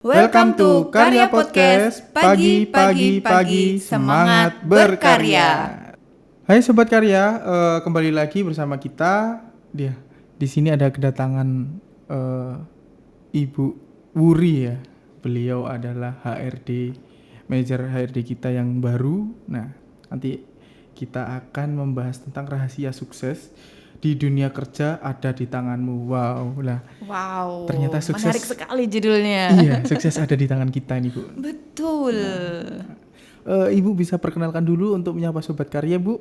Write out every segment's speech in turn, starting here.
Welcome to Karya Podcast. Pagi semangat berkarya. Hai sobat karya, kembali lagi bersama kita. Di sini ada kedatangan Ibu Wuri ya. Beliau adalah HRD, manajer HRD kita yang baru. Nah, nanti kita akan membahas tentang rahasia sukses di dunia kerja ada di tanganmu. Wow, ternyata sukses. Menarik sekali judulnya. Iya, sukses ada di tangan kita nih, Bu. Betul. Ibu bisa perkenalkan dulu untuk menyapa sobat karya, Bu.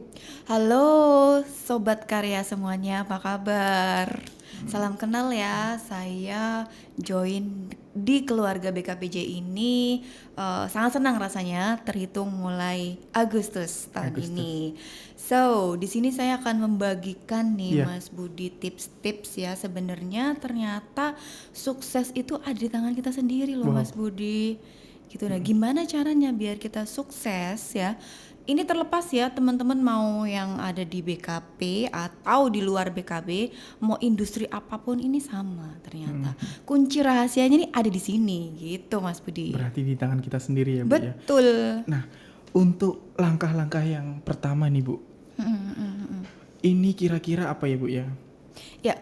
Halo sobat karya semuanya, apa kabar? Salam kenal ya, saya join di keluarga BKPJ ini sangat senang rasanya, terhitung mulai Agustus tahun ini. So, di sini saya akan membagikan nih Mas Budi tips-tips ya. Sebenarnya ternyata sukses itu ada di tangan kita sendiri loh, Mas Budi. Gitu. Nah, gimana caranya biar kita sukses ya? Ini terlepas ya teman-teman mau yang ada di BKP atau di luar BKP, mau industri apapun ini sama ternyata. Kunci rahasianya nih ada di sini gitu Mas Budi. Berarti di tangan kita sendiri ya, Bu. Betul. Nah, untuk langkah-langkah yang pertama nih, Bu. Ini kira-kira apa ya, Bu ya? Ya,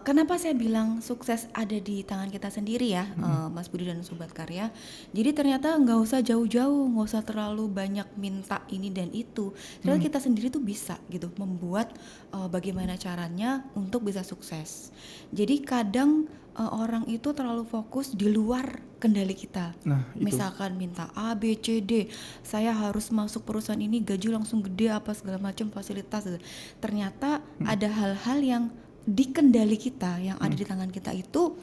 kenapa saya bilang sukses ada di tangan kita sendiri ya, Mas Budi dan Sobat Karya. Jadi ternyata nggak usah jauh-jauh, nggak usah terlalu banyak minta ini dan itu. Ternyata kita sendiri tuh bisa gitu membuat bagaimana caranya untuk bisa sukses. Jadi kadang orang itu terlalu fokus di luar kendali kita. Nah, itu. Misalkan minta A, B, C, D, saya harus masuk perusahaan ini gaji langsung gede apa segala macam fasilitas gitu. Ternyata ada hal-hal yang di kendali kita yang ada di tangan kita itu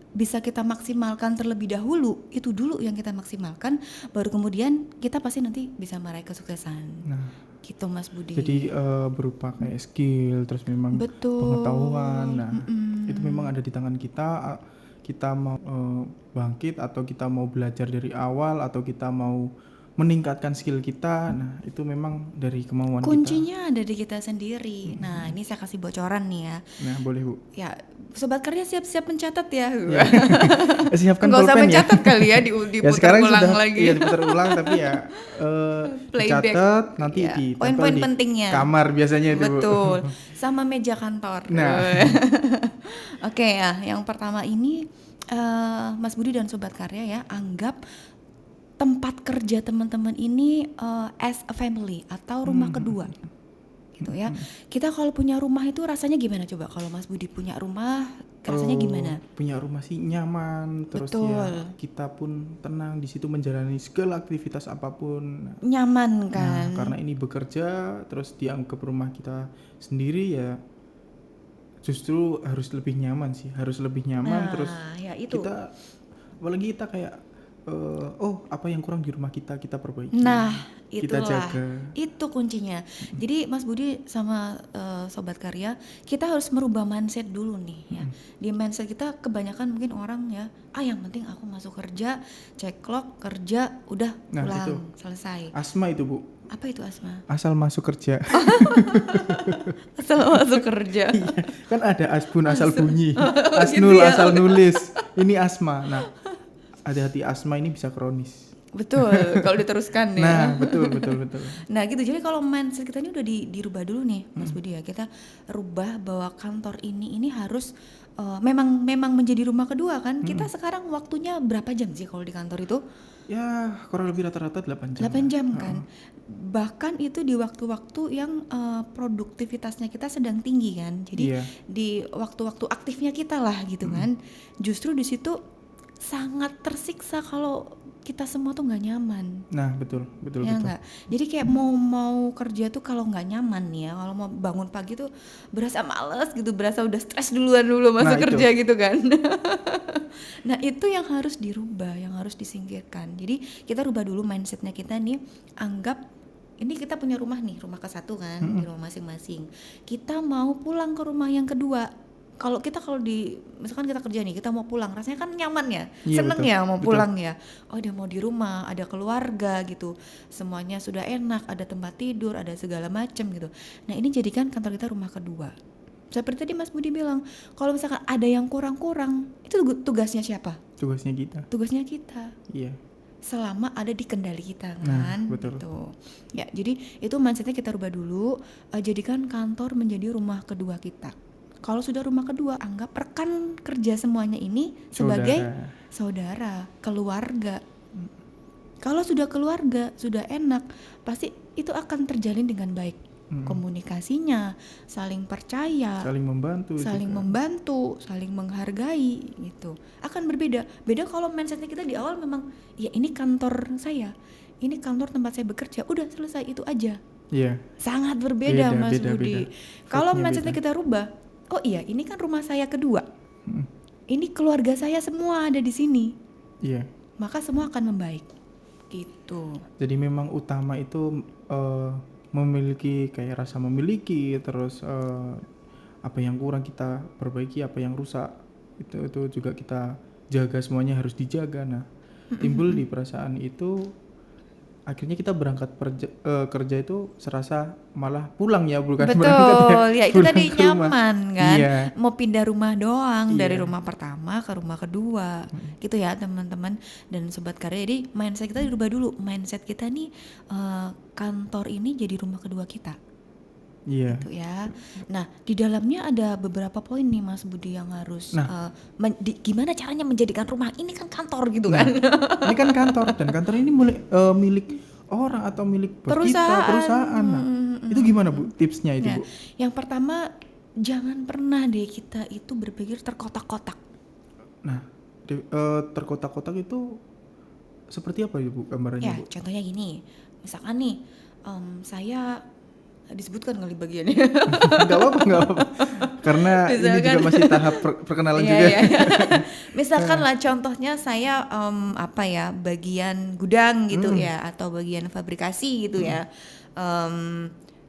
bisa kita maksimalkan terlebih dahulu. Itu dulu yang kita maksimalkan, baru kemudian kita pasti nanti bisa meraih kesuksesan. Nah, gitu Mas Budi. jadi berupa kayak skill, terus memang pengetahuan. Nah, itu memang ada di tangan kita. Kita mau bangkit atau kita mau belajar dari awal atau kita mau meningkatkan skill kita. Nah, itu memang dari kemauan kuncinya ada di kita sendiri. Nah, ini saya kasih bocoran nih ya. Nah, boleh, Bu. Ya, Sobat Karya siap-siap mencatat ya. Siapkan nggak usah pulpen ya. mencatat kali ya, diputar ulang lagi. Iya, diputar ulang tapi ya dicatat nanti ya, ditempel poin-poin di pentingnya. kamar biasanya itu, betul. Sama meja kantor. Nah. Oke ya, yang pertama ini Mas Budi dan Sobat Karya ya, anggap tempat kerja teman-teman ini as a family atau rumah kedua. Gitu ya. Kita kalau punya rumah itu rasanya gimana coba? Kalau Mas Budi punya rumah rasanya gimana? Punya rumah sih nyaman, terus ya kita pun tenang di situ menjalani segala aktivitas apapun. Nyaman kan? Nah, karena ini bekerja terus dianggap rumah kita sendiri ya, justru harus lebih nyaman sih, harus lebih nyaman. Terus ya itu. Kita apalagi kita kayak apa yang kurang di rumah kita perbaiki. Nah, kita jaga. Itu kuncinya. Jadi Mas Budi sama Sobat Karya, kita harus merubah mindset dulu nih ya. Di mindset kita kebanyakan mungkin orang ya, yang penting aku masuk kerja, ceklok kerja, udah pulang, itu selesai. Asma itu, Bu. Apa itu asma? Asal masuk kerja. Asal masuk kerja. Iya, kan ada asbun asal bunyi, asnul gitu ya? asal nulis. Ini asma. Nah, hati-hati, asma ini bisa kronis. Betul, kalau diteruskan ya. Nah, betul. Nah gitu, jadi kalau mindset kita ini udah dirubah dulu nih Mas Budi ya. Kita rubah bahwa kantor ini harus memang menjadi rumah kedua kan. Kita sekarang waktunya berapa jam sih kalau di kantor itu? Ya, kurang lebih rata-rata 8 jam. 8 jam kan. Bahkan itu di waktu-waktu yang produktivitasnya kita sedang tinggi kan. Jadi di waktu-waktu aktifnya kita lah gitu kan. Justru di situ sangat tersiksa kalau kita semua tuh nggak nyaman. Nah, betul. Ya nggak. Jadi kayak mau kerja tuh kalau nggak nyaman nih ya, kalau mau bangun pagi tuh berasa males gitu, berasa udah stres dulu masuk kerja gitu kan. Nah itu yang harus dirubah, yang harus disingkirkan. Jadi kita rubah dulu mindsetnya kita nih, anggap ini kita punya rumah nih, rumah ke satu kan, di rumah masing-masing. Kita mau pulang ke rumah yang kedua. Kalau misalkan kita kerja nih, kita mau pulang, rasanya kan nyaman ya, seneng ya mau pulang ya. Oh dia mau di rumah, ada keluarga gitu, semuanya sudah enak, ada tempat tidur, ada segala macam gitu. Nah ini jadikan kantor kita rumah kedua. Seperti tadi Mas Budi bilang, kalau misalkan ada yang kurang-kurang, itu tugasnya siapa? tugasnya kita. Tugasnya kita. Iya. Selama ada di kendali kita Nah, kan, betul. gitu. Ya, jadi itu mindsetnya kita rubah dulu. Jadikan kantor menjadi rumah kedua kita. Kalau sudah rumah kedua, anggap rekan kerja semuanya ini sebagai saudara, keluarga. Kalau sudah keluarga, sudah enak, pasti itu akan terjalin dengan baik. Komunikasinya, saling percaya, saling membantu, saling menghargai, gitu. Akan berbeda. Beda kalau mindsetnya kita di awal memang, ya ini kantor saya, ini kantor tempat saya bekerja, udah selesai itu aja. Iya. Sangat berbeda, Mas Budi. Kalau mindsetnya kita rubah, oh iya ini kan rumah saya kedua, ini keluarga saya semua ada di sini. Iya. Maka semua akan membaik, gitu. Jadi memang utama itu memiliki kayak rasa memiliki, terus apa yang kurang kita perbaiki, apa yang rusak itu juga kita jaga, semuanya harus dijaga. Nah, timbul di perasaan itu akhirnya kita berangkat kerja itu serasa malah pulang ya, bukan Betul, berangkat ya itu tadi nyaman kan. Iya. Mau pindah rumah doang, Iya. dari rumah pertama ke rumah kedua, gitu ya teman-teman dan sobat karya. Jadi mindset kita dirubah dulu. Mindset kita nih kantor ini jadi rumah kedua kita. Iya. Gitu ya. Nah, di dalamnya ada beberapa poin nih Mas Budi yang harus gimana caranya menjadikan rumah ini kan kantor gitu kan. Ini kan kantor, dan kantor ini milik orang atau milik perusahaan. Nah, itu gimana Bu tipsnya itu, Bu? Yang pertama, jangan pernah deh kita itu berpikir terkotak-kotak. Nah, terkotak-kotak itu seperti apa Bu gambarannya, Ya, Bu? contohnya gini. Misalkan nih, saya disebutkan kali bagiannya. Gak apa-apa. Karena ini juga masih tahap perkenalan juga. Iya. Misalkan lah contohnya saya bagian gudang gitu ya, atau bagian fabrikasi gitu ya.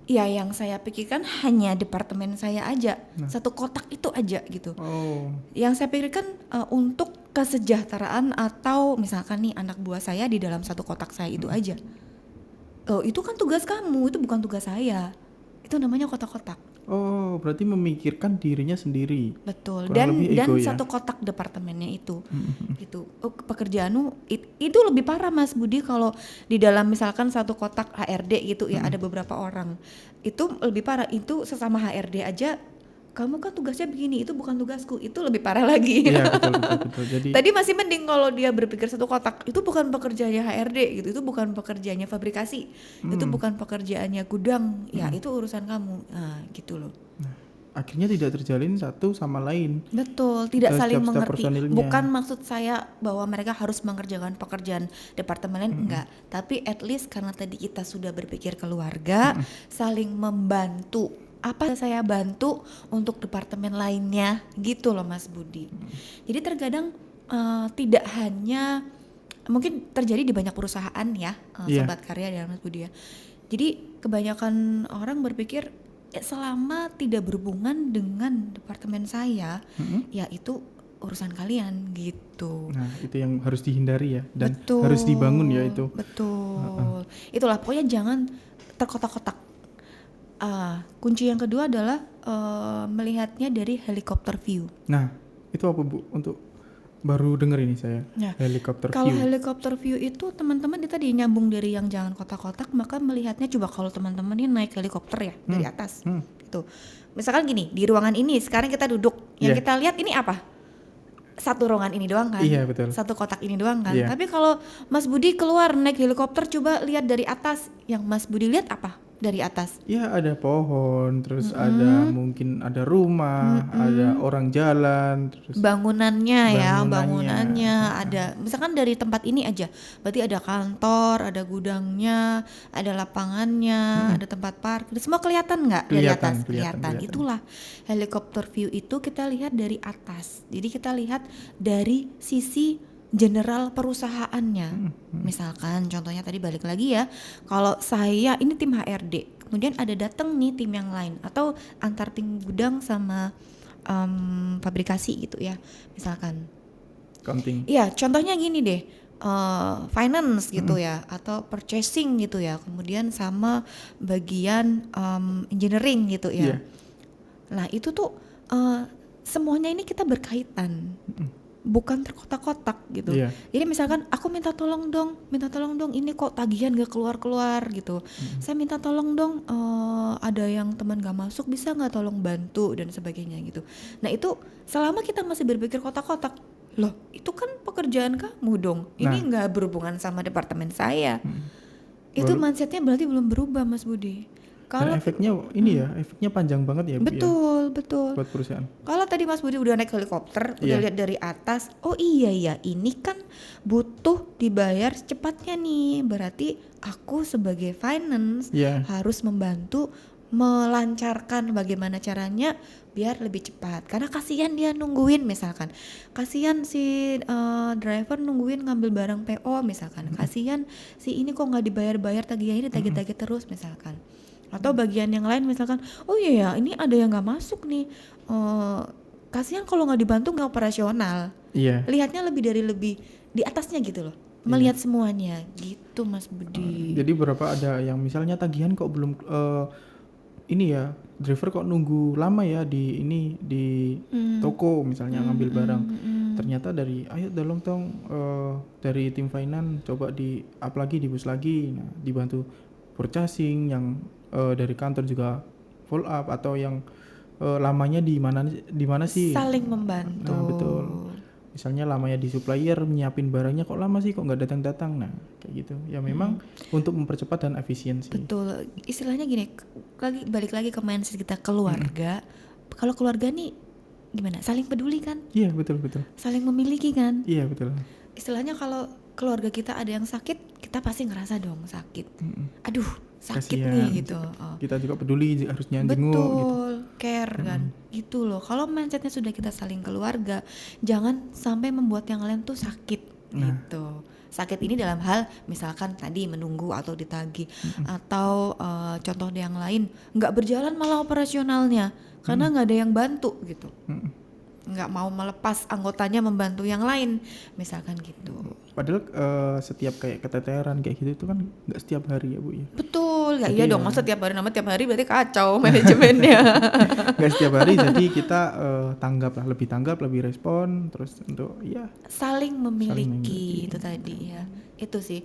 Ya yang saya pikirkan hanya departemen saya aja, satu kotak itu aja gitu. Yang saya pikirkan untuk kesejahteraan atau misalkan nih anak buah saya di dalam satu kotak saya itu aja. Oh itu kan tugas kamu, itu bukan tugas saya. Itu namanya kotak-kotak. Oh, berarti memikirkan dirinya sendiri. Betul. Dan satu kotak departemennya itu. Gitu. Pekerjaanmu itu lebih parah Mas Budi kalau di dalam misalkan satu kotak HRD gitu ya, ada beberapa orang. Itu lebih parah. Itu sesama HRD aja, kamu kan tugasnya begini, itu bukan tugasku, itu lebih parah lagi. Iya, betul. Jadi tadi masih mending kalau dia berpikir satu kotak, itu bukan pekerjaannya HRD gitu, itu bukan pekerjaannya fabrikasi, itu bukan pekerjaannya gudang, ya itu urusan kamu. Nah, gitu loh. Nah, akhirnya tidak terjalin satu sama lain. Betul, tidak saling mengerti. Personilnya. Bukan maksud saya bahwa mereka harus mengerjakan pekerjaan departemen lain, enggak. Tapi at least karena tadi kita sudah berpikir keluarga, saling membantu. Apa saya bantu untuk departemen lainnya gitu loh Mas Budi. Jadi terkadang tidak hanya mungkin terjadi di banyak perusahaan ya, sobat karya dan Mas Budi ya. Jadi kebanyakan orang berpikir selama tidak berhubungan dengan departemen saya, ya itu urusan kalian gitu. Nah itu yang harus dihindari ya, dan harus dibangun ya itu. Betul. Itulah pokoknya jangan terkotak-kotak. Kunci yang kedua adalah melihatnya dari helikopter view. Nah, itu apa Bu? Untuk baru denger ini saya. Helikopter kalau view. Kalau helikopter view itu teman-teman tadi nyambung dari yang jangan kotak-kotak, maka melihatnya coba kalau teman-teman ini naik helikopter ya dari atas. Gitu. Misalkan gini, di ruangan ini sekarang kita duduk, yang kita lihat ini apa? Satu ruangan ini doang kan? Iya, betul. Satu kotak ini doang kan? Tapi kalau Mas Budi keluar naik helikopter, coba lihat dari atas, yang Mas Budi lihat apa? Dari atas. Ya ada pohon, terus ada mungkin ada rumah, ada orang jalan, terus bangunannya ada. Misalkan dari tempat ini aja, berarti ada kantor, ada gudangnya, ada lapangannya, ada tempat parkir, semua kelihatan nggak dari atas? Kelihatan. Itulah helikopter view itu kita lihat dari atas. Jadi kita lihat dari sisi general perusahaannya. Misalkan contohnya tadi balik lagi ya, kalau saya ini tim HRD, kemudian ada datang nih tim yang lain atau antar tim gudang sama fabrikasi gitu ya, misalkan. Accounting. Iya, contohnya gini deh, finance gitu ya, atau purchasing gitu ya, kemudian sama bagian engineering gitu ya. Nah itu tuh semuanya ini kita berkaitan. bukan terkotak-kotak gitu. Iya. Jadi misalkan aku minta tolong dong, ini kok tagihan gak keluar-keluar gitu. Saya minta tolong dong, ada yang teman gak masuk, bisa gak tolong bantu dan sebagainya gitu. Nah itu selama kita masih berpikir kotak-kotak, loh itu kan pekerjaan kamu dong, ini gak berhubungan sama departemen saya. Itu mindsetnya berarti belum berubah Mas Budi. Kalau efeknya ini ya, efeknya panjang banget ya Bu ya, betul buat perusahaan. Kalau tadi Mas Budi udah naik helikopter, udah lihat dari atas, oh iya ini kan butuh dibayar secepatnya nih, berarti aku sebagai finance harus membantu melancarkan bagaimana caranya biar lebih cepat, karena kasihan dia nungguin, misalkan kasihan si driver nungguin ngambil barang PO, misalkan kasihan si ini kok nggak dibayar tagihan ini tagih-tagih terus, misalkan. Atau bagian yang lain misalkan, oh iya ini ada yang nggak masuk nih, kasihan kalau nggak dibantu nggak operasional. Lihatnya lebih di atasnya gitu loh, melihat semuanya gitu Mas Budi. Jadi berapa ada yang misalnya tagihan kok belum ini ya, driver kok nunggu lama ya di toko misalnya ngambil barang. Ternyata ayo tolong dari tim finance coba di up lagi, dibus lagi, nah dibantu purchasing yang dari kantor juga follow up, atau yang lamanya di mana sih, saling membantu. Nah, betul. Misalnya lamanya di supplier nyiapin barangnya kok lama sih, kok nggak datang nah kayak gitu ya, memang untuk mempercepat dan efisiensi. Betul, istilahnya gini, balik lagi ke mindset kita keluarga. Kalau keluarga nih gimana, saling peduli kan? Iya betul saling memiliki kan? Iya betul. Istilahnya kalau keluarga kita ada yang sakit, kita pasti ngerasa dong sakit. Aduh sakit kasian nih gitu. Kita juga peduli, harusnya jenguk gitu. Care kan, gitu loh. Kalau mindsetnya sudah kita saling keluarga, jangan sampai membuat yang lain tuh sakit gitu. Sakit ini dalam hal misalkan tadi menunggu atau ditagih, atau contoh yang lain nggak berjalan malah operasionalnya karena nggak ada yang bantu gitu. Nggak mau melepas anggotanya membantu yang lain misalkan gitu. Padahal setiap kayak keteteran kayak gitu itu kan nggak setiap hari ya Bu ya. Betul, ya iya dong, masa tiap hari, tiap hari berarti kacau manajemennya. Nggak setiap hari, jadi kita lebih tanggap, lebih respon, terus untuk saling memiliki itu tadi ya. Itu sih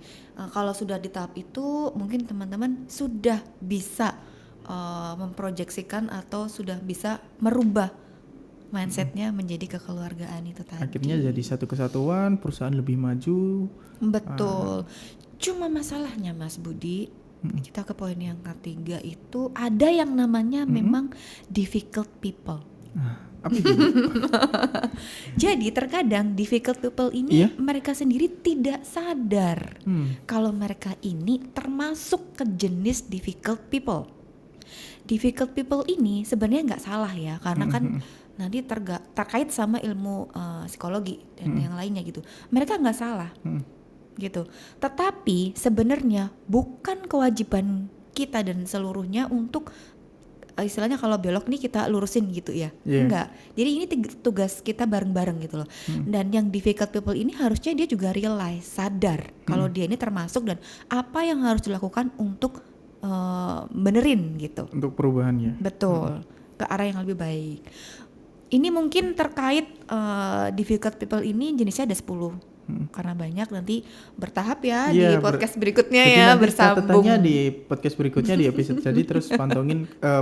kalau sudah di tahap itu mungkin teman-teman sudah bisa memproyeksikan atau sudah bisa merubah mindsetnya menjadi kekeluargaan itu tadi. Akhirnya jadi satu kesatuan, perusahaan lebih maju. Betul. Cuma masalahnya Mas Budi, kita ke poin yang ketiga itu ada yang namanya memang difficult people. Apa itu? Jadi terkadang difficult people ini mereka sendiri tidak sadar kalau mereka ini termasuk ke jenis difficult people. Difficult people ini sebenarnya nggak salah ya, karena kan nanti terkait sama ilmu psikologi dan yang lainnya gitu. Mereka nggak salah gitu. Tetapi sebenarnya bukan kewajiban kita dan seluruhnya untuk istilahnya kalau belok nih kita lurusin gitu ya. Enggak. Jadi ini tugas kita bareng-bareng gitu loh. Dan yang difficult people ini harusnya dia juga realize, sadar kalau dia ini termasuk dan apa yang harus dilakukan untuk benerin gitu. Untuk perubahannya. Betul. Ke arah yang lebih baik. Ini mungkin terkait difficult people ini jenisnya ada 10. Karena banyak, nanti bertahap ya di podcast berikutnya ya, bersambung. Catatannya di podcast berikutnya di episode jadi terus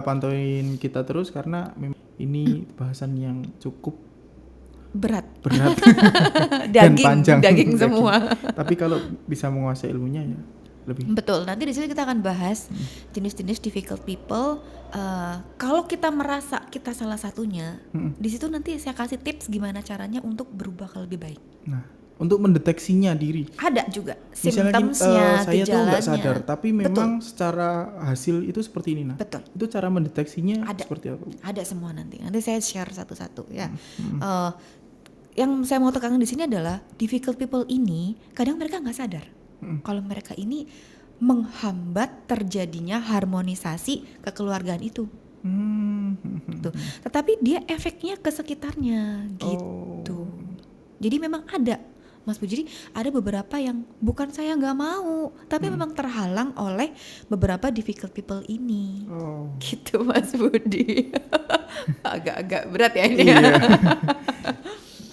pantauin kita terus, karena ini bahasan yang cukup berat dan panjang, daging semua. Tapi kalau bisa menguasai ilmunya ya lebih. Betul, nanti di sini kita akan bahas jenis-jenis difficult people. Kalau kita merasa kita salah satunya, di situ nanti saya kasih tips gimana caranya untuk berubah ke lebih baik. Nah, untuk mendeteksinya diri. Ada juga symptomsnya, saya tuh nggak sadar, tapi memang secara hasil itu seperti ini. Nah, itu cara mendeteksinya seperti apa? Ada semua nanti saya share satu-satu ya. Yang saya mau tekankan di sini adalah difficult people ini kadang mereka nggak sadar kalau mereka ini menghambat terjadinya harmonisasi kekeluargaan itu. Tuh. Tetapi dia efeknya ke sekitarnya gitu. Jadi memang ada, Mas Bu. Jadi ada beberapa yang bukan saya nggak mau, tapi memang terhalang oleh beberapa difficult people ini. Gitu Mas Budi. Agak-agak berat ya ini.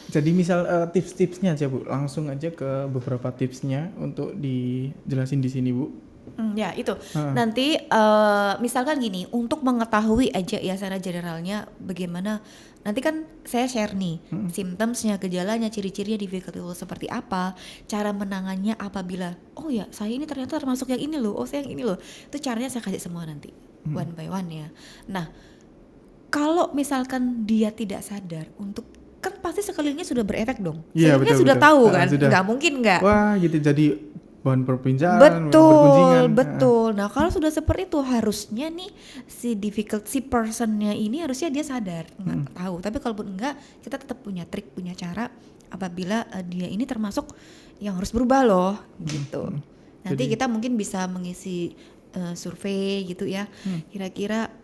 Jadi misal tips-tipsnya aja Bu, langsung aja ke beberapa tipsnya untuk dijelasin di sini Bu. Ya itu. Heeh. Nanti misalkan gini, untuk mengetahui aja ya secara generalnya bagaimana, nanti kan saya share nih symptomsnya, gejalanya, ciri-cirinya difficult itu seperti apa, cara menangannya apabila oh ya saya ini ternyata termasuk yang ini loh, oh saya yang ini loh. Itu caranya saya kasih semua nanti one by one ya. Nah, kalau misalkan dia tidak sadar untuk kan pasti sekelilingnya sudah berefek dong. Iya Sekelilingnya betul sudah betul. tahu Heeh, kan, sudah. nggak mungkin nggak. Wah gitu jadi bahan perbincangan, bahan Betul, bergunjingan. Heeh. betul. Nah, kalau sudah seperti itu harusnya nih si personnya ini harusnya dia sadar, nggak tahu. Tapi kalaupun enggak, kita tetap punya trik, punya cara apabila dia ini termasuk yang harus berubah loh, gitu. Nanti Jadi kita mungkin bisa mengisi survei gitu ya. Kira-kira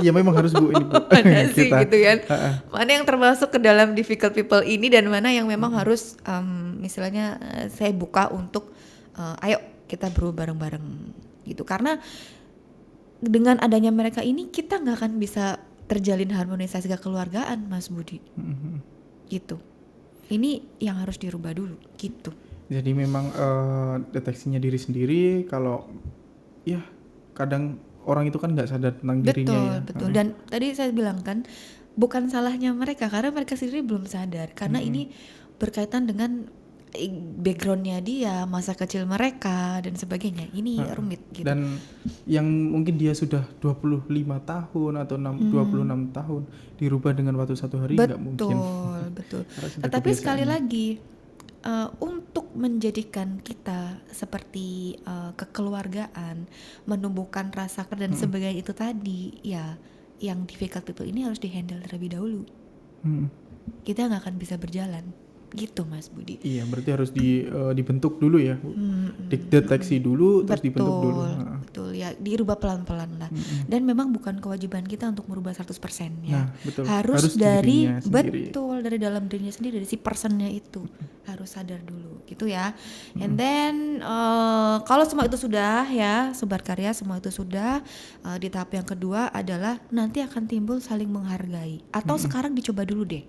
ya memang harus Bu ini Bu. mana sih Kita. gitu kan, Heeh. mana yang termasuk ke dalam difficult people ini dan mana yang memang harus misalnya saya buka untuk ayo kita berubah bareng-bareng gitu, karena dengan adanya mereka ini kita nggak akan bisa terjalin harmonisasi kekeluargaan Mas Budi gitu. Ini yang harus dirubah dulu gitu. Jadi memang deteksinya diri sendiri kalau ya kadang orang itu kan nggak sadar tentang dirinya ya. Betul. Dan tadi saya bilang kan bukan salahnya mereka karena mereka sendiri belum sadar, karena ini berkaitan dengan backgroundnya dia, masa kecil mereka dan sebagainya. Ini rumit gitu. Dan yang mungkin dia sudah 25 tahun atau 26 tahun dirubah dengan waktu satu hari nggak mungkin. Betul. Karena sudah Tetapi sekali kebiasaannya. lagi untuk menjadikan kita seperti kekeluargaan, menumbuhkan rasa dan sebagainya itu tadi, ya yang difficult people ini harus dihandle terlebih dahulu. Kita nggak akan bisa berjalan, gitu Mas Budi. Iya, berarti harus dibentuk dulu ya, Bu. Deteksi dulu, terus dibentuk dulu. Betul ya, dirubah pelan-pelan lah. Dan memang bukan kewajiban kita untuk merubah 100% ya. Nah, betul. Harus dirinya dari sendiri. betul dari dalam dirinya sendiri, dari si personnya itu harus sadar dulu, gitu ya. And then kalau semua itu sudah ya, Sobat Karya, semua itu sudah, di tahap yang kedua adalah nanti akan timbul saling menghargai. Atau sekarang dicoba dulu deh,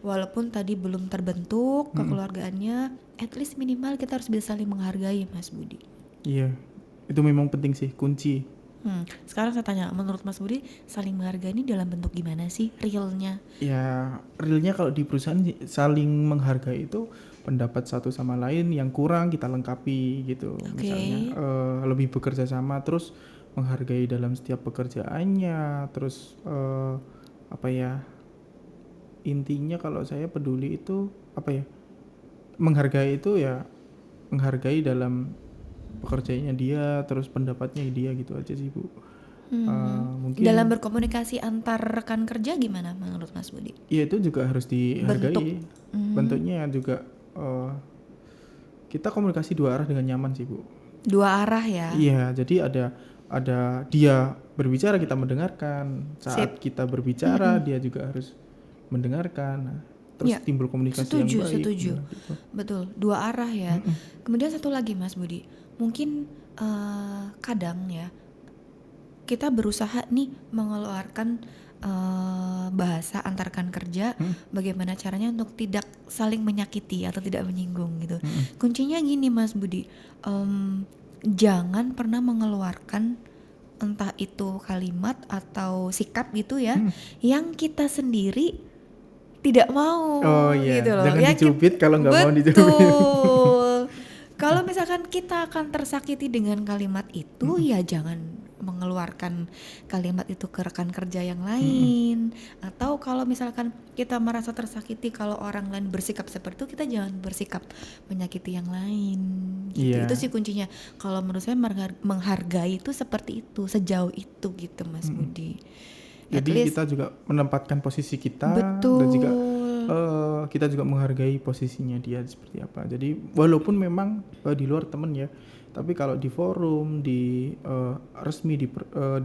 walaupun tadi belum terbentuk kekeluargaannya, at least minimal kita harus bisa saling menghargai Mas Budi. Iya, itu memang penting sih, kunci. Sekarang saya tanya, menurut Mas Budi saling menghargai ini dalam bentuk gimana sih realnya? Ya, realnya kalau di perusahaan saling menghargai itu pendapat satu sama lain yang kurang kita lengkapi gitu. Misalnya lebih bekerja sama, terus menghargai dalam setiap pekerjaannya, terus apa ya? Intinya kalau saya peduli itu apa ya? Menghargai itu ya menghargai dalam pekerjaannya dia, terus pendapatnya dia gitu aja sih Bu. Mungkin Dalam berkomunikasi antar rekan kerja gimana menurut Mas Budi? ya itu juga harus dihargai. Bentuk. Bentuknya juga kita komunikasi dua arah dengan nyaman sih Bu. Dua arah ya. Iya, jadi ada dia berbicara kita mendengarkan, saat kita berbicara dia juga harus mendengarkan. Nah, terus Ya, timbul komunikasi yang baik. setuju. Nah, gitu. Betul, dua arah ya. Kemudian satu lagi Mas Budi, mungkin kadang ya kita berusaha nih mengeluarkan bahasa antar rekan kerja, bagaimana caranya untuk tidak saling menyakiti atau tidak menyinggung gitu. Kuncinya gini Mas Budi, jangan pernah mengeluarkan entah itu kalimat atau sikap gitu ya, yang kita sendiri tidak mau. Oh iya, gitu loh. jangan Ya, dicubit kalau nggak mau dicubit. Betul. Kalau misalkan kita akan tersakiti dengan kalimat itu, ya jangan mengeluarkan kalimat itu ke rekan kerja yang lain. Atau kalau misalkan kita merasa tersakiti kalau orang lain bersikap seperti itu, kita jangan bersikap menyakiti yang lain. Gitu. Iya. Itu sih kuncinya. Kalau menurut saya menghargai itu seperti itu, sejauh itu gitu Mas Budi. At Jadi least, kita juga menempatkan posisi kita betul. dan juga kita juga menghargai posisinya dia seperti apa. Jadi walaupun memang di luar temen ya, tapi kalau di forum, di resmi di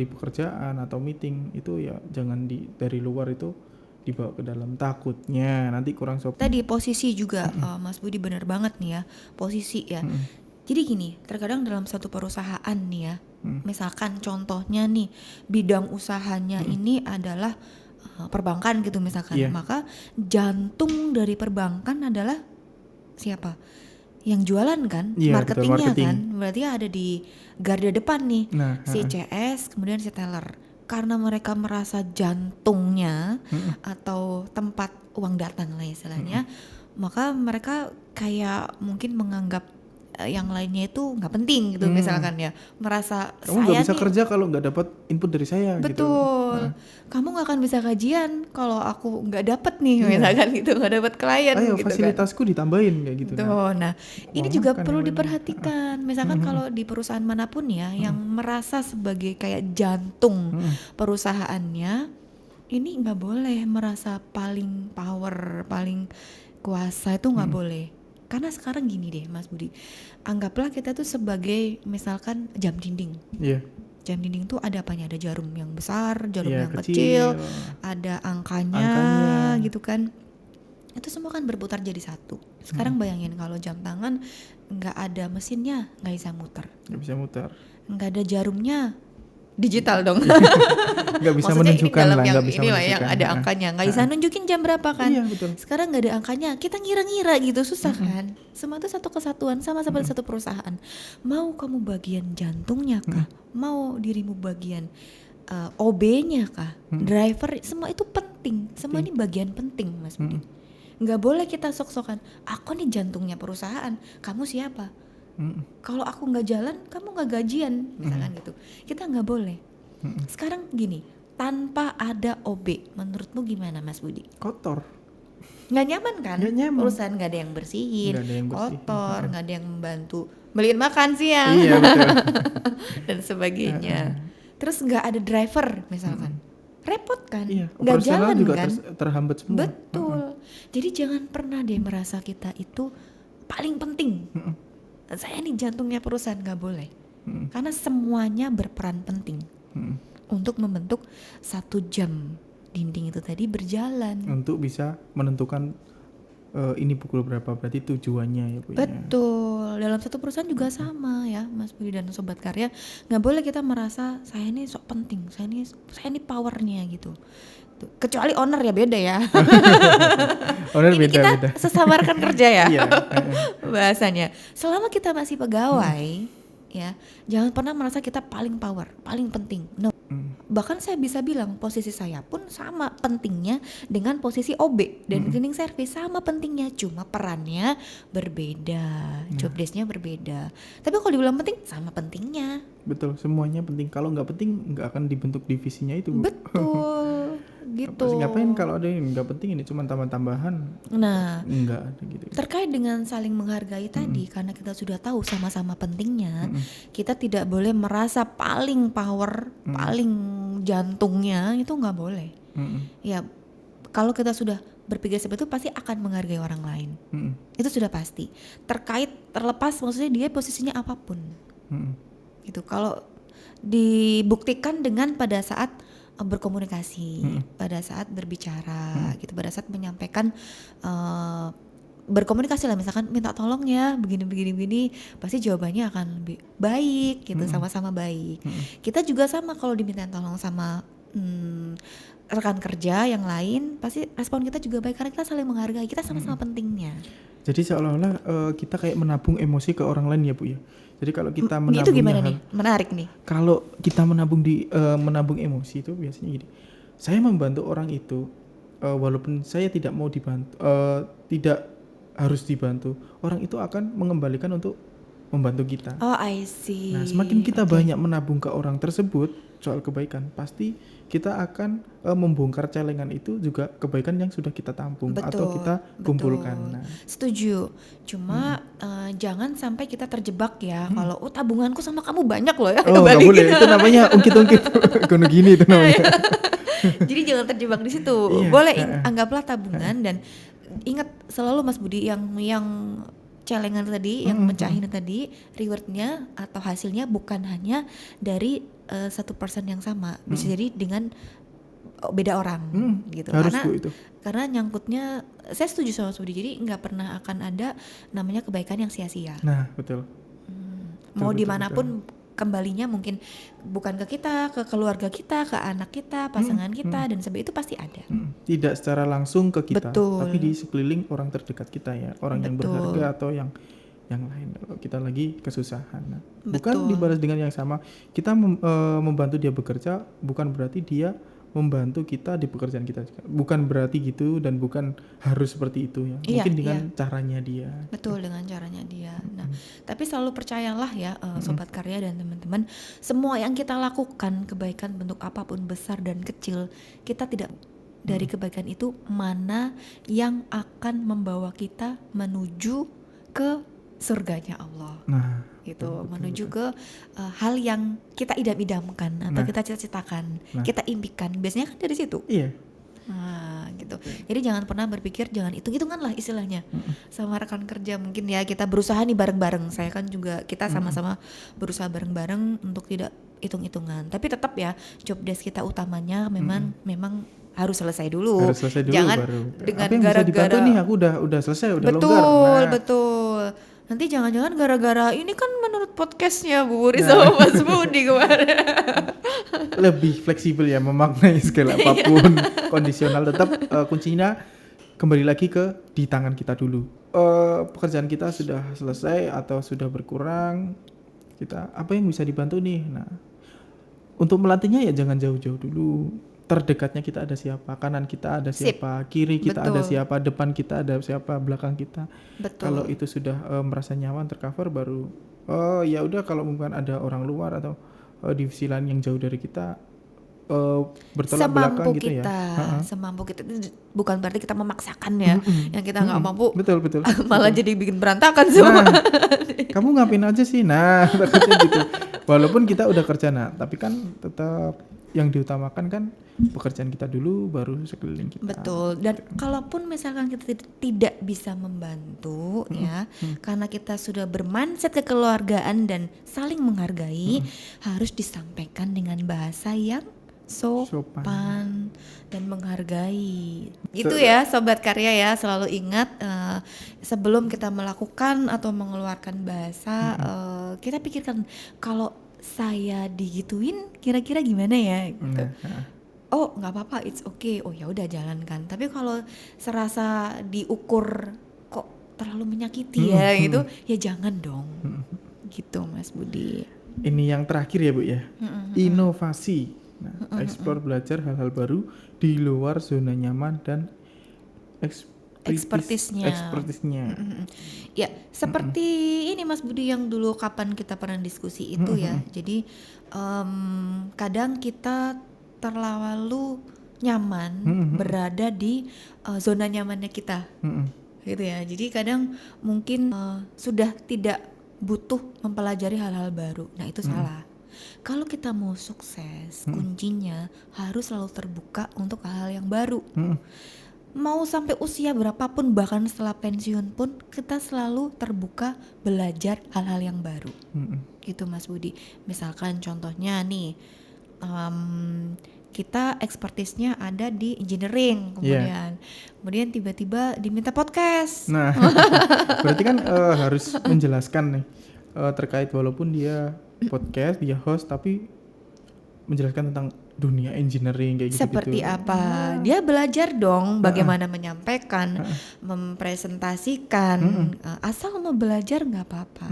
pekerjaan atau meeting itu ya jangan dari luar itu dibawa ke dalam, takutnya nanti kurang sopan. Tadi posisi juga Mas Budi benar banget nih ya, posisi ya. Jadi gini, terkadang dalam satu perusahaan nih ya, misalkan contohnya nih bidang usahanya ini adalah perbankan gitu misalkan, Iya. maka jantung dari perbankan adalah siapa? Yang jualan kan, Iya, betul, marketingnya marketing. kan, berarti ada di garda depan nih, Nah, si CS kemudian si teller. Karena mereka merasa jantungnya atau tempat uang datang lah istilahnya, maka mereka kayak mungkin menganggap yang lainnya itu nggak penting gitu misalkan ya, merasa kamu nggak saya bisa nih kerja kalau nggak dapat input dari saya gitu. betul, kamu nggak akan bisa kajian kalau aku nggak dapet nih Iya. misalkan gitu, nggak dapet klien Ayo gitu kan. fasilitasku ditambahin kayak gitu. Tuh, nah ini uang juga makan perlu yang lain. diperhatikan. Misalkan kalau di perusahaan manapun ya, yang merasa sebagai kayak jantung perusahaannya, ini nggak boleh merasa paling power, paling kuasa, itu nggak boleh. Karena sekarang gini deh, Mas Budi, anggaplah kita tuh sebagai misalkan jam dinding. Iya. Jam dinding tuh ada apanya? Ada jarum yang besar, jarum Iya, yang kecil. kecil, ada angkanya gitu kan. Itu semua kan berputar jadi satu. Sekarang bayangin kalau jam tangan nggak ada mesinnya, nggak bisa muter, Nggak bisa muter. nggak ada jarumnya, digital dong. Nggak bisa Maksudnya ini menunjukkan dalam lah, yang nggak bisa inilah yang menunjukkan. ada angkanya, nggak bisa nunjukin jam berapa kan. Iya, betul. Sekarang nggak ada angkanya, kita ngira-ngira gitu, susah kan. Semua itu satu kesatuan, sama seperti satu perusahaan. Mau kamu bagian jantungnya kah? Mau dirimu bagian OB-nya kah? Driver, semua itu penting. Semua ini bagian penting, Mas Budi. Nggak boleh kita sok-sokan, aku nih jantungnya perusahaan, kamu siapa? Kalau aku nggak jalan, kamu nggak gajian, misalkan gitu. Kita nggak boleh. Sekarang gini, tanpa ada OB, menurutmu gimana, Mas Budi? Kotor. Nggak nyaman kan? Nggak nyaman. Perusahaan nggak ada yang bersihin, Nggak ada yang bersihin. kotor, nggak ada yang membantu beliin makan siang Iya, betul. dan sebagainya. Terus nggak ada driver, misalkan, repot kan? Iya, Nggak operasional jalan juga kan? terhambat semua. Betul. Jadi jangan pernah deh merasa kita itu paling penting. Saya nih jantungnya perusahaan, nggak boleh. Karena semuanya berperan penting untuk membentuk satu jam dinding itu tadi berjalan. Untuk bisa menentukan ini pukul berapa, berarti tujuannya ya Bu. Betul. Dalam satu perusahaan juga sama ya, Mas Budi dan Sobat Karya. Nggak boleh kita merasa saya ini sok penting, saya ini powernya gitu. Kecuali owner ya, beda ya. Owner Ini kita beda. sesamarkan kerja ya. Iya. Bahasanya. Selama kita masih pegawai ya, jangan pernah merasa kita paling power, paling penting. No. Bahkan saya bisa bilang posisi saya pun sama pentingnya dengan posisi OB dan cleaning service, sama pentingnya, cuma perannya berbeda, job desk-nya berbeda. Tapi kalau dibilang penting, sama pentingnya. Betul, semuanya penting. Kalau nggak penting nggak akan dibentuk divisinya itu. Bu. Betul, gitu. Ngapain kalau ada yang nggak penting, ini cuma tambahan-tambahan. Nah, Nggak ada gitu. terkait dengan saling menghargai tadi, karena kita sudah tahu sama-sama pentingnya, kita tidak boleh merasa paling power, paling jantungnya, itu nggak boleh. Ya, kalau kita sudah berpikir seperti itu, pasti akan menghargai orang lain. Itu sudah pasti. Terlepas maksudnya dia posisinya apapun. Gitu. Kalau dibuktikan dengan pada saat berkomunikasi, pada saat berbicara, gitu, pada saat menyampaikan berkomunikasi lah, misalkan minta tolong ya begini, pasti jawabannya akan lebih baik gitu, sama-sama baik. Kita juga sama, kalau diminta tolong sama rekan kerja yang lain, pasti respon kita juga baik karena kita saling menghargai, kita sama-sama pentingnya. Jadi seolah-olah kita kayak menabung emosi ke orang lain ya Bu ya. Jadi kalau kita menabung, itu gimana nih? Menarik nih. Kalau kita menabung emosi itu biasanya gini. Saya membantu orang itu walaupun saya tidak mau dibantu, tidak harus dibantu, orang itu akan mengembalikan untuk membantu kita. Oh, I see. Nah, semakin kita banyak menabung ke orang tersebut soal kebaikan, pasti kita akan membongkar celengan itu juga kebaikan yang sudah kita tampung atau kita kumpulkan. Nah, setuju. Cuma jangan sampai kita terjebak ya. Kalau tabunganku sama kamu banyak loh ya. oh nggak boleh, itu namanya ungkit-ungkit. Gono gini itu namanya. Jadi jangan terjebak di situ. Iya, Boleh anggaplah tabungan dan ingat selalu Mas Budi, yang celengan tadi, yang mecahin tadi, rewardnya atau hasilnya bukan hanya dari 1% yang sama, bisa jadi dengan beda orang gitu. Harus Bu itu. Karena nyangkutnya, saya setuju sama Mas Budi. Jadi nggak pernah akan ada namanya kebaikan yang sia-sia. Nah, betul. Mau dimanapun kembalinya mungkin bukan ke kita, ke keluarga kita, ke anak kita, pasangan kita dan sebagainya, itu pasti ada. Tidak secara langsung ke kita, Betul. tapi di sekeliling orang terdekat kita ya, orang yang Betul. berharga atau yang lain kalau kita lagi kesusahan. Nah, Betul. bukan dibalas dengan yang sama. Kita membantu dia bekerja bukan berarti dia membantu kita di pekerjaan kita. Bukan berarti gitu dan bukan harus seperti itu ya. Iya, Mungkin dengan caranya dia. Betul, dengan caranya dia. Nah, tapi selalu percayalah ya Sobat Karya dan teman-teman, semua yang kita lakukan, kebaikan bentuk apapun besar dan kecil, kita tidak dari kebaikan itu mana yang akan membawa kita menuju ke surganya Allah. Nah, Gitu, menuju ke hal yang kita idam-idamkan atau kita cita-citakan, kita impikan. Biasanya kan dari situ. Iya. Nah, gitu. Jadi jangan pernah berpikir, jangan hitung-hitungan lah istilahnya. Sama rekan kerja mungkin ya, kita berusaha nih bareng-bareng. Saya kan juga, kita sama-sama berusaha bareng-bareng untuk tidak hitung-hitungan. Tapi tetap ya, job desk kita utamanya memang harus selesai dulu. Harus selesai dulu Jangan baru. dengan apa yang bisa dibantu nih, aku udah selesai, udah longgar. Betul. Nanti jangan-jangan gara-gara ini kan menurut podcastnya Bu Wuri sama Mas Budi kemarin. Lebih fleksibel ya memaknai segala apapun. Kondisional tetap kuncinya kembali lagi ke di tangan kita dulu. Pekerjaan kita sudah selesai atau sudah berkurang, kita apa yang bisa dibantu nih. Nah, untuk melatihnya ya jangan jauh-jauh dulu. Terdekatnya kita ada siapa, kanan kita ada siapa, kiri kita ada siapa, depan kita ada siapa, belakang kita. Kalau itu sudah merasa nyaman tercover, baru ya udah, kalau mungkin ada orang luar atau divisi lain yang jauh dari kita, bertolak belakang gitu ya. Semampu kita, bukan berarti kita memaksakan ya, yang kita nggak mampu. Betul. Malah jadi bikin berantakan semua. Kamu ngapain aja sih? Nah, takutnya gitu. Walaupun kita udah kerja, tapi kan tetap yang diutamakan kan pekerjaan kita dulu, baru sekeliling kita. Betul. Dan kalaupun misalkan kita tidak bisa membantu ya, karena kita sudah bermindset kekeluargaan dan saling menghargai, harus disampaikan dengan bahasa yang sopan dan menghargai. Itu ya Sobat Karya ya, selalu ingat sebelum kita melakukan atau mengeluarkan bahasa, kita pikirkan, kalau saya digituin kira-kira gimana ya gitu. Oh nggak apa-apa, it's okay, oh ya udah jalankan. Tapi kalau serasa diukur kok terlalu menyakiti ya gitu, ya jangan dong. Gitu Mas Budi. Ini yang terakhir ya Bu ya, inovasi. Nah, explore, belajar hal-hal baru di luar zona nyaman dan ekspertisnya. Ya, seperti ini Mas Budi yang dulu kapan kita pernah diskusi itu ya. Jadi kadang kita terlalu nyaman berada di zona nyamannya kita. Gitu ya. Jadi kadang mungkin sudah tidak butuh mempelajari hal-hal baru. Nah, itu salah. Kalau kita mau sukses, kuncinya harus selalu terbuka untuk hal-hal yang baru. Mau sampai usia berapapun, bahkan setelah pensiun pun kita selalu terbuka belajar hal-hal yang baru. Gitu Mas Budi. Misalkan contohnya nih, kita ekspertisnya ada di engineering, kemudian tiba-tiba diminta podcast. Nah, berarti kan harus menjelaskan nih terkait, walaupun dia podcast, dia host, tapi menjelaskan tentang dunia engineering kayak gitu. Seperti apa? Dia belajar dong bagaimana menyampaikan, mempresentasikan. Asal mau belajar nggak apa-apa.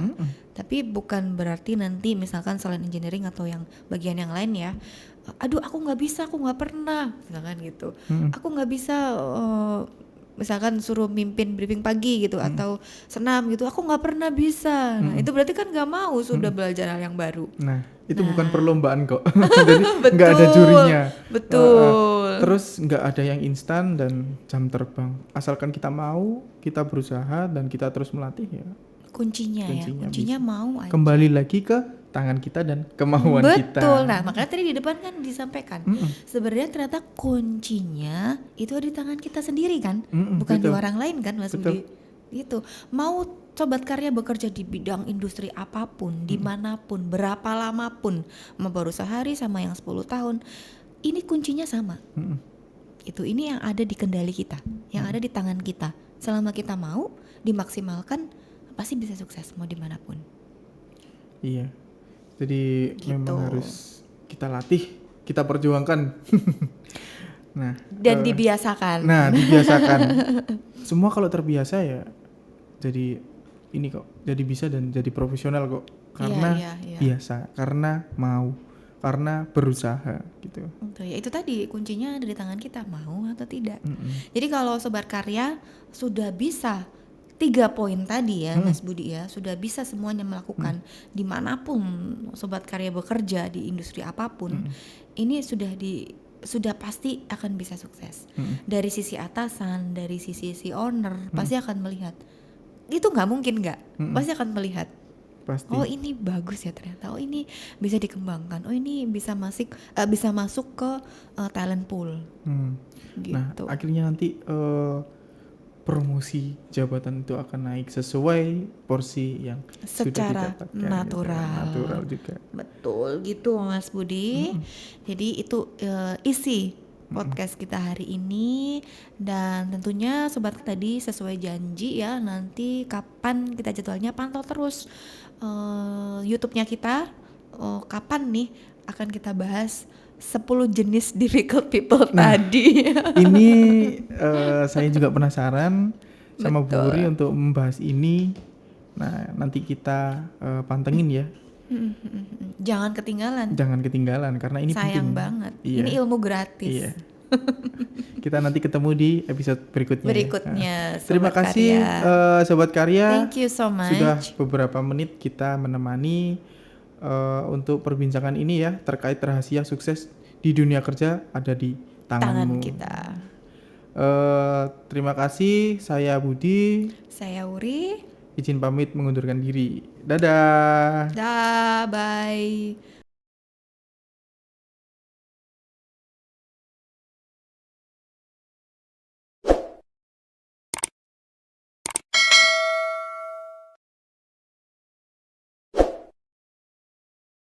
Tapi bukan berarti nanti misalkan selain engineering atau yang bagian yang lain ya, aduh aku nggak bisa, aku nggak pernah, misalkan gitu. Aku nggak bisa misalkan suruh mimpin briefing pagi gitu atau senam gitu, aku nggak pernah bisa. Nah, itu berarti kan nggak mau sudah belajar hal yang baru. Nah, itu bukan perlombaan kok. Jadi nggak ada jurinya. Betul. Terus nggak ada yang instan dan jam terbang. Asalkan kita mau, kita berusaha dan kita terus melatih ya. Kuncinya mau aja. Kembali lagi ke tangan kita dan kemauan kita. Betul. Nah, makanya tadi di depan kan disampaikan. Sebenarnya ternyata kuncinya itu di tangan kita sendiri kan, bukan di orang lain kan, Mas Budi. Gitu. Mau Sobat Karya bekerja di bidang industri apapun, dimanapun, berapa lama pun, mau baru sehari sama yang 10 tahun, ini kuncinya sama. Itu ini yang ada di kendali kita, yang ada di tangan kita. Selama kita mau dimaksimalkan, pasti bisa sukses mau dimanapun. Iya. Jadi gitu. memang harus kita latih, kita perjuangkan. Nah, Dan dibiasakan. dibiasakan. Semua kalau terbiasa ya jadi ini kok, jadi bisa dan jadi profesional kok. Karena Iya. biasa, karena mau, karena berusaha gitu. Ya itu tadi kuncinya ada di tangan kita, mau atau tidak. Mm-mm. Jadi kalau sobat karya sudah bisa 3 poin tadi ya Mas Budi ya, sudah bisa semuanya melakukan dimanapun sobat karya bekerja di industri apapun, ini sudah pasti akan bisa sukses. Dari sisi atasan, dari sisi owner pasti akan melihat. Itu nggak mungkin nggak, pasti akan melihat. Pasti. Oh ini bagus ya ternyata. Oh ini bisa dikembangkan. Oh ini bisa masuk ke talent pool. Gitu. Nah, akhirnya nanti promosi jabatan itu akan naik sesuai porsi yang secara sudah didapatkan. natural juga. Betul gitu Mas Budi. Jadi itu isi podcast kita hari ini, dan tentunya sobat tadi sesuai janji ya, nanti kapan kita jadwalnya pantau terus YouTube-nya kita, kapan nih akan kita bahas 10 jenis difficult people tadi. Ini saya juga penasaran sama Bu Betul. Wuri untuk membahas ini. Nah, nanti kita pantengin ya. Jangan ketinggalan. Jangan ketinggalan karena ini Sayang penting. banget. Iya. Ini ilmu gratis. Iya. Kita nanti ketemu di episode berikutnya. Sobat Terima kasih Sobat Karya. Thank you so much. Sudah beberapa menit kita menemani untuk perbincangan ini ya, terkait rahasia sukses di dunia kerja ada di tanganmu. kita. Terima kasih, saya Budi. Saya Wuri. Izin pamit mengundurkan diri. Dadah. Bye.